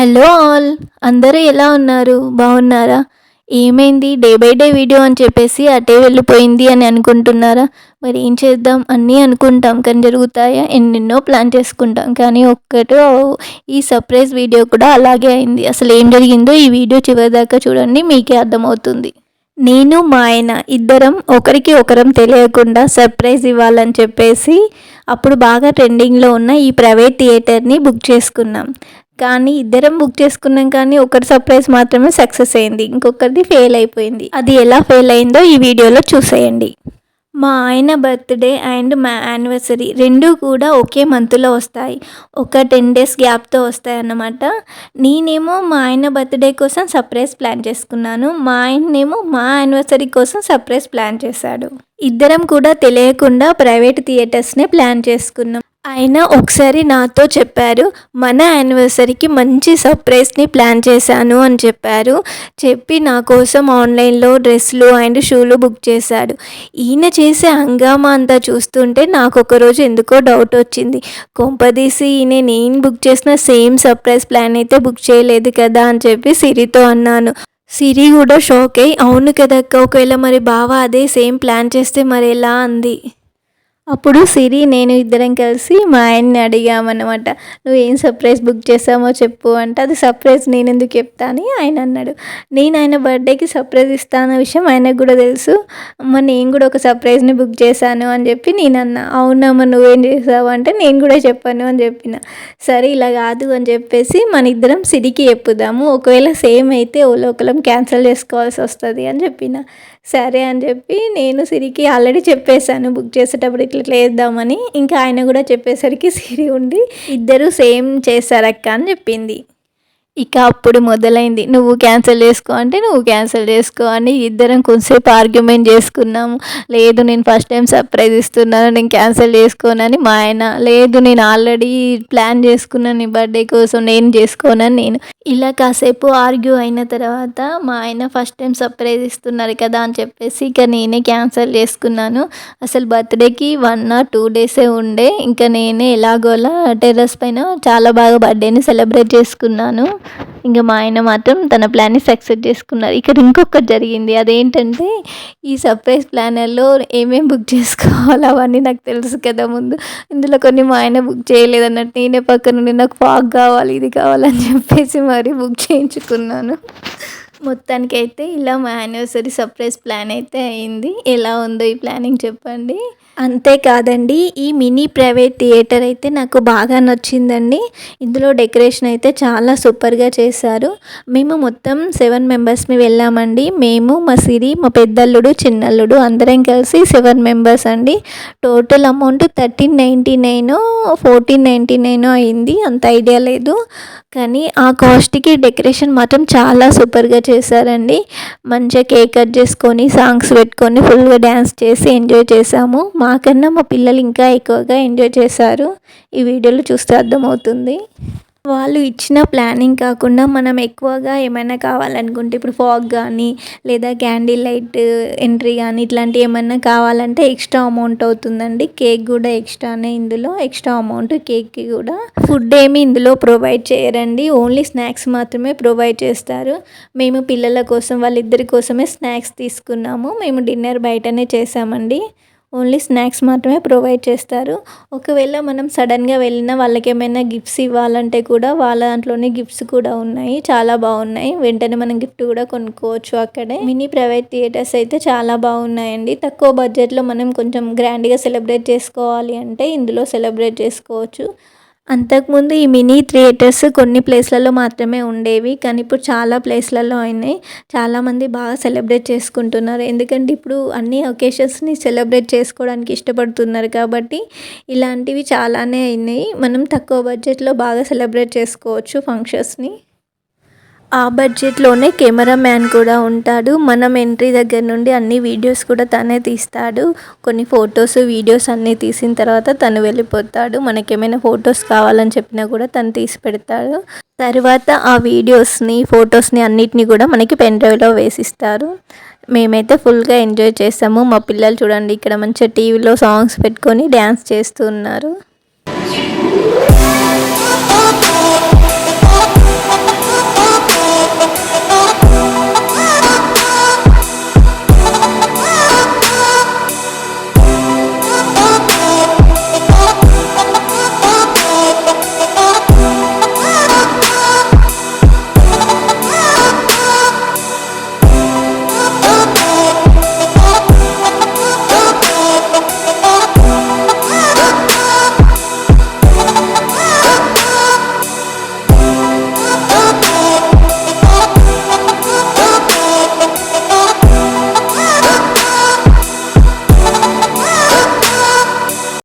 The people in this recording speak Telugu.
హలో ఆల్, అందరూ ఎలా ఉన్నారు? బాగున్నారా? ఏమైంది డే బై డే వీడియో అని చెప్పేసి అటే వెళ్ళిపోయింది అని అనుకుంటున్నారా? మరి ఏం చేద్దాం, అన్నీ అనుకుంటాం కానీ జరుగుతాయా? ఎన్నెన్నో ప్లాన్ చేసుకుంటాం కానీ ఒక్కటో ఈ సర్ప్రైజ్ వీడియో కూడా అలాగే అయింది. అసలు ఏం జరిగిందో ఈ వీడియో చివరిదాకా చూడండి, మీకే అర్థమవుతుంది. నేను మా ఆయన ఇద్దరం ఒకరికి ఒకరం తెలియకుండా సర్ప్రైజ్ ఇవ్వాలని చెప్పేసి అప్పుడు బాగా ట్రెండింగ్లో ఉన్న ఈ ప్రైవేట్ థియేటర్ని బుక్ చేసుకున్నాం. కానీ ఇద్దరం బుక్ చేసుకున్నాం కానీ ఒకరి సర్ప్రైజ్ మాత్రమే సక్సెస్ అయింది, ఇంకొకరిది ఫెయిల్ అయిపోయింది. అది ఎలా ఫెయిల్ అయిందో ఈ వీడియోలో చూసేయండి. మా ఆయన బర్త్డే అండ్ మా యానివర్సరీ రెండూ కూడా ఒకే మంత్లో వస్తాయి. ఒక 10 days గ్యాప్తో వస్తాయి అన్నమాట. నేనేమో మా ఆయన బర్త్డే కోసం సర్ప్రైజ్ ప్లాన్ చేసుకున్నాను, మా ఆయనేమో మా యానివర్సరీ కోసం సర్ప్రైజ్ ప్లాన్ చేశాడు. ఇద్దరం కూడా తెలియకుండా ప్రైవేట్ థియేటర్స్నే ప్లాన్ చేసుకున్నాం. ఆయన ఒకసారి నాతో చెప్పారు, మన యానివర్సరీకి మంచి సర్ప్రైజ్ని ప్లాన్ చేశాను అని చెప్పి నా కోసం ఆన్లైన్లో డ్రెస్సులు అండ్ షూలు బుక్ చేశాడు. ఈయన చేసే హంగామా అంతా చూస్తుంటే నాకు ఒకరోజు ఎందుకో డౌట్ వచ్చింది. కొంపదీసి ఈయన నేను బుక్ చేసిన సేమ్ సర్ప్రైజ్ ప్లాన్ అయితే బుక్ చేయలేదు కదా అని చెప్పి సిరితో అన్నాను. సిరి కూడా షాక్ అయ్యి, అవును కదక్క, ఒకవేళ మరి బావ అదే సేమ్ ప్లాన్ చేస్తే మరి ఎలా అంది. అప్పుడు సిరి నేను ఇద్దరం కలిసి మా ఆయన్ని అడిగామన్నమాట, నువ్వు ఏం సర్ప్రైజ్ బుక్ చేసామో చెప్పు అంటే, అది సర్ప్రైజ్ నేను ఎందుకు చెప్తా అని ఆయన అన్నాడు. నేను ఆయన బర్త్డేకి సర్ప్రైజ్ ఇస్తాన విషయం ఆయనకు కూడా తెలుసు, అమ్మ నేను కూడా ఒక సర్ప్రైజ్ని బుక్ చేశాను అని చెప్పి నేను అన్నా. అవునమ్మ నువ్వేం చేసావు అంటే, నేను కూడా చెప్పాను అని చెప్పిన. సరే ఇలా కాదు అని చెప్పేసి మన ఇద్దరం సిరికి చెప్పుదాము, ఒకవేళ సేమ్ అయితే ఒకరం క్యాన్సిల్ చేసుకోవాల్సి వస్తుంది అని చెప్పిన. సరే అని చెప్పి నేను సిరికి ఆల్రెడీ చెప్పేశాను బుక్ చేసేటప్పుడు ఇట్లా వేద్దామని. ఇంకా ఆయన కూడా చెప్పేసరికి సిరి ఉండి ఇద్దరు సేమ్ చేశారక్క అని చెప్పింది. ఇక అప్పుడు మొదలైంది, నువ్వు క్యాన్సిల్ చేసుకో అంటే నువ్వు క్యాన్సిల్ చేసుకో అని ఇద్దరం కొంచెంసేపు ఆర్గ్యుమెంట్ చేసుకున్నాము. లేదు నేను ఫస్ట్ టైం సర్ప్రైజ్ ఇస్తున్నాను, నేను క్యాన్సిల్ చేసుకోనని మా ఆయన, లేదు నేను ఆల్రెడీ ప్లాన్ చేసుకున్నాను నీ బర్త్డే కోసం, నేను చేసుకోనని నేను. ఇలా కాసేపు ఆర్గ్యూ అయిన తర్వాత మా ఆయన ఫస్ట్ టైం సర్ప్రైజ్ ఇస్తున్నారు కదా అని చెప్పేసి ఇక నేనే క్యాన్సిల్ చేసుకున్నాను. అసలు బర్త్డేకి 1 or 2 days ఉండే, ఇంకా నేనే ఎలాగోలా టెర్రస్ పైన చాలా బాగా బర్త్డేని సెలబ్రేట్ చేసుకున్నాను. ఇంకా మా ఆయన మాత్రం తన ప్లాన్ని సక్సెస్ చేసుకున్నారు. ఇక్కడ ఇంకొకటి జరిగింది, అదేంటంటే ఈ సర్ప్రైజ్ ప్లానర్లో ఏమేమి బుక్ చేసుకోవాలో అవన్నీ నాకు తెలుసు కదా ముందు. ఇందులో కొన్ని మా ఆయన బుక్ చేయలేదు అన్నట్టు, నేనే పక్క నుండి నాకు ఫాగ్ కావాలి ఇది కావాలని చెప్పేసి మరి బుక్ చేయించుకున్నాను. మొత్తానికి అయితే ఇలా మా యానివర్సరీ సర్ప్రైజ్ ప్లాన్ అయితే అయింది. ఎలా ఉందో ఈ ప్లానింగ్ చెప్పండి. అంతేకాదండి, ఈ మినీ ప్రైవేట్ థియేటర్ అయితే నాకు బాగా నచ్చిందండి. ఇందులో డెకరేషన్ అయితే చాలా సూపర్గా చేశారు. మేము మొత్తం 7 members వెళ్ళామండి. మేము, మా సిరి, మా పెద్దల్లుడు, చిన్నల్లుడు అందరం కలిసి 7 members అండి. టోటల్ అమౌంట్ 1399 1499 అయింది, అంత ఐడియా లేదు. కానీ ఆ కాస్ట్కి డెకరేషన్ మాత్రం చాలా సూపర్గా చేశారండి. మంచిగా కేక్ కట్ చేసుకొని సాంగ్స్ పెట్టుకొని ఫుల్గా డ్యాన్స్ చేసి ఎంజాయ్ చేసాము. మాకన్నా మా పిల్లలు ఇంకా ఎక్కువగా ఎంజాయ్ చేశారు, ఈ వీడియోలో చూస్తే అర్థమవుతుంది. వాళ్ళు ఇచ్చిన ప్లానింగ్ కాకుండా మనం ఎక్కువగా ఏమైనా కావాలనుకుంటే, ఇప్పుడు ఫాగ్ కానీ లేదా క్యాండిల్ లైట్ ఎంట్రీ కానీ ఇట్లాంటివి ఏమైనా కావాలంటే ఎక్స్ట్రా అమౌంట్ అవుతుందండి. కేక్ కూడా ఎక్స్ట్రానే, ఇందులో ఎక్స్ట్రా అమౌంట్ కేక్కి కూడా. ఫుడ్ ఏమి ఇందులో ప్రొవైడ్ చేయరండి, ఓన్లీ స్నాక్స్ మాత్రమే ప్రొవైడ్ చేస్తారు. మేము పిల్లల కోసం వాళ్ళిద్దరి కోసమే స్నాక్స్ తీసుకున్నాము. మేము డిన్నర్ బయటనే చేసామండి, ఓన్లీ స్నాక్స్ మాత్రమే ప్రొవైడ్ చేస్తారు. ఒకవేళ మనం సడన్గా వెళ్ళినా వాళ్ళకి ఏమైనా గిఫ్ట్స్ ఇవ్వాలంటే కూడా వాళ్ళ దాంట్లోనే గిఫ్ట్స్ కూడా ఉన్నాయి, చాలా బాగున్నాయి. వెంటనే మనం గిఫ్ట్ కూడా కొనుక్కోవచ్చు అక్కడే. మినీ ప్రైవేట్ థియేటర్స్ అయితే చాలా బాగున్నాయండి. తక్కువ బడ్జెట్లో మనం కొంచెం గ్రాండ్గా సెలబ్రేట్ చేసుకోవాలి అంటే ఇందులో సెలబ్రేట్ చేసుకోవచ్చు. అంతకుముందు ఈ మినీ థియేటర్స్ కొన్ని ప్లేస్లలో మాత్రమే ఉండేవి, కానీ ఇప్పుడు చాలా ప్లేస్లలో అయినాయి. చాలామంది బాగా సెలబ్రేట్ చేసుకుంటున్నారు, ఎందుకంటే ఇప్పుడు అన్ని ఒకేషన్స్ని సెలబ్రేట్ చేసుకోవడానికి ఇష్టపడుతున్నారు కాబట్టి ఇలాంటివి చాలానే అయినాయి. మనం తక్కువ బడ్జెట్లో బాగా సెలబ్రేట్ చేసుకోవచ్చు ఫంక్షన్స్ని. ఆ బడ్జెట్లోనే కెమెరా మ్యాన్ కూడా ఉంటాడు. మనం ఎంట్రీ దగ్గర నుండి అన్ని వీడియోస్ కూడా తనే తీస్తాడు. కొన్ని ఫొటోస్ వీడియోస్ అన్నీ తీసిన తర్వాత తను వెళ్ళిపోతాడు. మనకేమైనా ఫొటోస్ కావాలని చెప్పినా కూడా తను తీసి పెడతాడు. తర్వాత ఆ వీడియోస్ని ఫొటోస్ని అన్నిటిని కూడా మనకి పెన్ డ్రైవ్లో వేసిస్తారు. మేమైతే ఫుల్గా ఎంజాయ్ చేసాము. మా పిల్లలు చూడండి ఇక్కడ మంచిగా టీవీలో సాంగ్స్ పెట్టుకొని డ్యాన్స్ చేస్తూ ఉన్నారు.